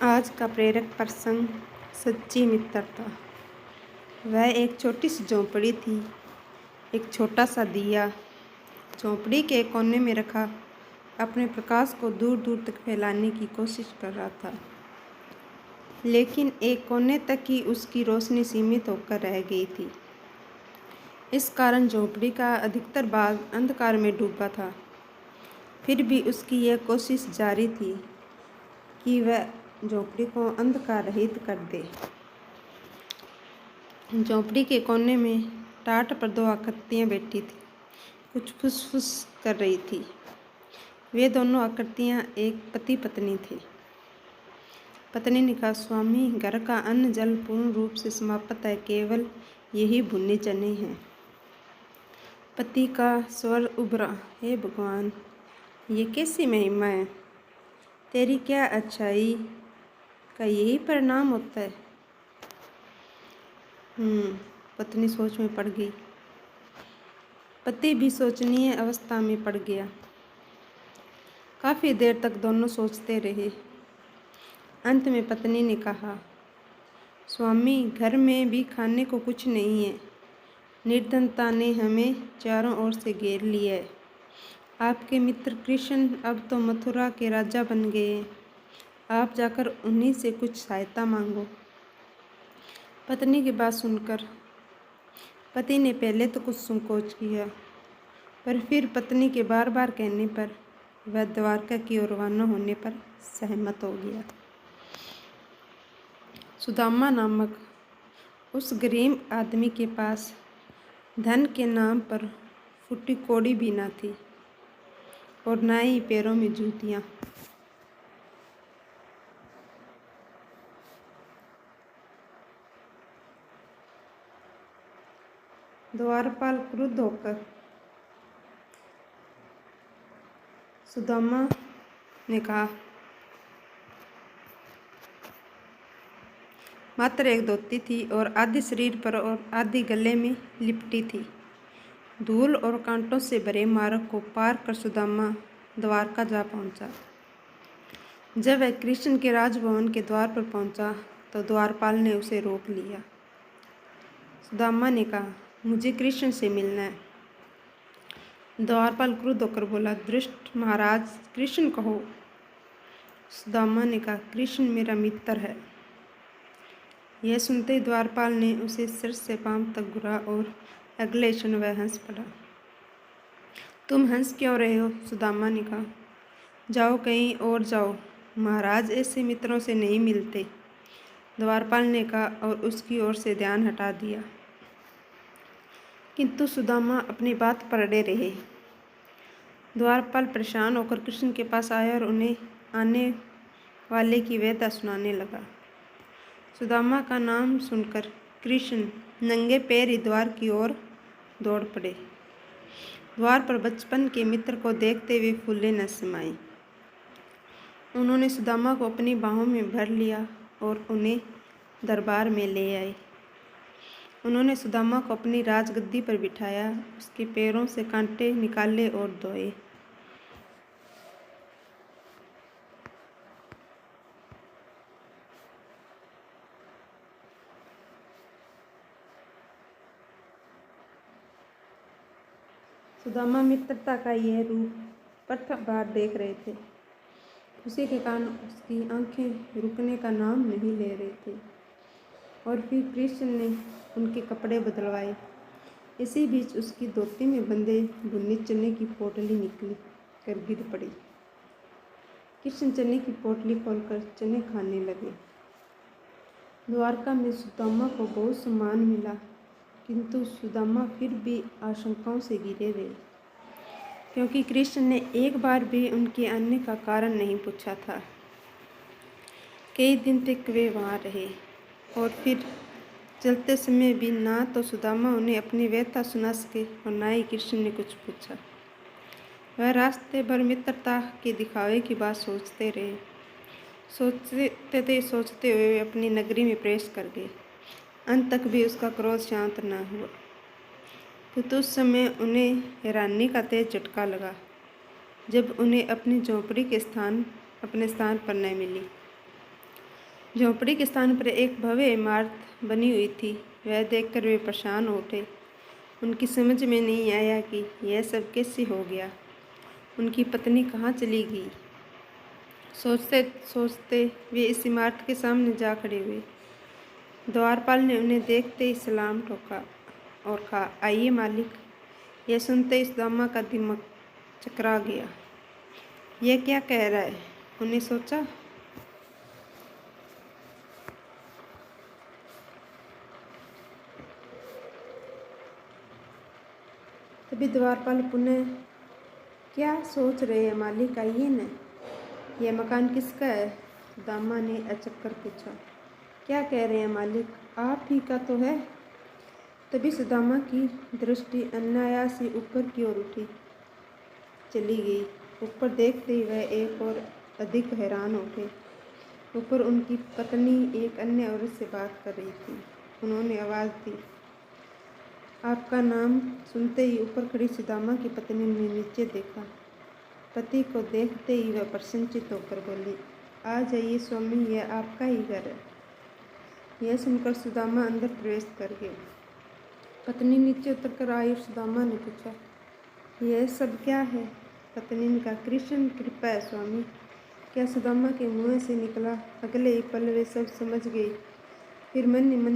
आज का प्रेरक प्रसंग सच्ची मित्रता। वह एक छोटी सी झोंपड़ी थी। एक छोटा सा दिया झोंपड़ी के कोने में रखा अपने प्रकाश को दूर दूर तक फैलाने की कोशिश कर रहा था, लेकिन एक कोने तक ही उसकी रोशनी सीमित होकर रह गई थी। इस कारण झोंपड़ी का अधिकतर भाग अंधकार में डूबा था। फिर भी उसकी यह कोशिश जारी थी कि वह झोंपड़ी को अंधकार रहित कर दे। झोंपड़ी के कोने में टाट पर दो आकृतियां बैठी थी, कुछ फुसफुस कर रही थी। वे दोनों आकृतियां एक पति पत्नी थे। पत्नी ने कहा, स्वामी, घर का अन्न जल पूर्ण रूप से समाप्त है, केवल यही भुने चने हैं। पति का स्वर उभरा, हे भगवान, ये कैसी महिमा है? तेरी क्या अच्छाई का यही परिणाम होता है। पत्नी सोच में पड़ गई। पति भी सोचनीय अवस्था में पड़ गया। काफी देर तक दोनों सोचते रहे। अंत में पत्नी ने कहा, स्वामी, घर में भी खाने को कुछ नहीं है। निर्धनता ने हमें चारों ओर से घेर लिया है। आपके मित्र कृष्ण अब तो मथुरा के राजा बन गए हैं। आप जाकर उन्हीं से कुछ सहायता मांगो। पत्नी की बात सुनकर पति ने पहले तो कुछ संकोच किया, पर फिर पत्नी के बार बार कहने पर वह द्वारका की ओर रवाना होने पर सहमत हो गया। सुदामा नामक उस गरीब आदमी के पास धन के नाम पर फूटी कौड़ी भी न थी और न ही पैरों में जूतियाँ। द्वारपाल क्रुद्ध होकर सुदामा ने कहा, मात्र एक धोती थी और आधी शरीर पर और आधी गले में लिपटी थी। धूल और कांटों से भरे मार्ग को पार कर सुदामा द्वारका जा पहुंचा। जब वह कृष्ण के राजभवन के द्वार पर पहुंचा तो द्वारपाल ने उसे रोक लिया। सुदामा ने कहा, मुझे कृष्ण से मिलना है। द्वारपाल क्रुद्ध होकर बोला, दुष्ट महाराज, कृष्ण कहो। सुदामा ने कहा, कृष्ण मेरा मित्र है। यह सुनते ही द्वारपाल ने उसे सिर से पांव तक घुरा और अगले क्षण वह हंस पड़ा। तुम हंस क्यों रहे हो? सुदामा ने कहा, जाओ, कहीं और जाओ, महाराज ऐसे मित्रों से नहीं मिलते। द्वारपाल ने कहा और उसकी ओर से ध्यान हटा दिया। किंतु सुदामा अपनी बात पर अड़े रहे। द्वारपाल परेशान होकर कृष्ण के पास आया और उन्हें आने वाले की व्यथा सुनाने लगा। सुदामा का नाम सुनकर कृष्ण नंगे पैर ही द्वार की ओर दौड़ पड़े। द्वार पर बचपन के मित्र को देखते हुए फूले न समाई। उन्होंने सुदामा को अपनी बाहों में भर लिया और उन्हें दरबार में ले आए। उन्होंने सुदामा को अपनी राजगद्दी पर बिठाया, उसके पैरों से कांटे निकाले और धोए। सुदामा मित्रता का यह रूप प्रथम बार देख रहे थे। खुशी के कारण उसकी आंखें रुकने का नाम नहीं ले रहे थे। और फिर कृष्ण ने उनके कपड़े बदलवाए। इसी बीच उसकी धोती में बंधे भुने चने की पोटली निकली कर गिर पड़ी। कृष्ण चने की पोटली खोलकर चने खाने लगे। द्वारका में सुदामा को बहुत सम्मान मिला, किंतु सुदामा फिर भी आशंकाओं से घिरे रहे, क्योंकि कृष्ण ने एक बार भी उनके आने का कारण नहीं पूछा था। कई दिन तक वे वहाँ रहे और फिर चलते समय भी ना तो सुदामा उन्हें अपनी व्यथा सुना सके और ना ही कृष्ण ने कुछ पूछा। वह रास्ते भर मित्रता के दिखावे की बात सोचते रहे। सोचते हुए वे अपनी नगरी में प्रवेश कर गए। अंत तक भी उसका क्रोध शांत न हुआ। तो उस समय उन्हें हैरानी का तेज झटका लगा जब उन्हें अपनी झोंपड़ी के अपने स्थान पर न मिली। झोंपड़ी के स्थान पर एक भव्य इमारत बनी हुई थी। वह देखकर वे परेशान हो उठे। उनकी समझ में नहीं आया कि यह सब कैसे हो गया। उनकी पत्नी कहाँ चली गई। सोचते सोचते वे इस इमारत के सामने जा खड़े हुए। द्वारपाल ने उन्हें देखते ही सलाम ठोका और कहा, आइए मालिक। यह सुनते ही सुदामा का दिमाग चकरा गया। यह क्या कह रहा है, उन्हें सोचा। तभी द्वारपाल पुनः, क्या सोच रहे हैं मालिक, आइए न। यह मकान किसका है, सुदामा ने अचक कर पूछा। क्या कह रहे हैं मालिक, आप ही का तो है। तभी सुदामा की दृष्टि अनायास ही ऊपर की ओर उठी चली गई। ऊपर देखते ही वह एक और अधिक हैरान हो गए। ऊपर उनकी पत्नी एक अन्य औरत से बात कर रही थी। उन्होंने आवाज़ दी, आपका नाम। सुनते ही ऊपर खड़ी सुदामा की पत्नी ने नीचे देखा। पति को देखते ही वह प्रसन्नचित होकर बोली, आ जाइए स्वामी, यह आपका ही घर है। यह सुनकर सुदामा अंदर प्रवेश कर गए। पत्नी नीचे उतरकर आई और सुदामा ने पूछा, यह सब क्या है। पत्नी ने कहा, कृष्ण कृपा है स्वामी। क्या सुदामा के मुँह से निकला। अगले ही पल वे सब समझ गई। फिर मन ही मन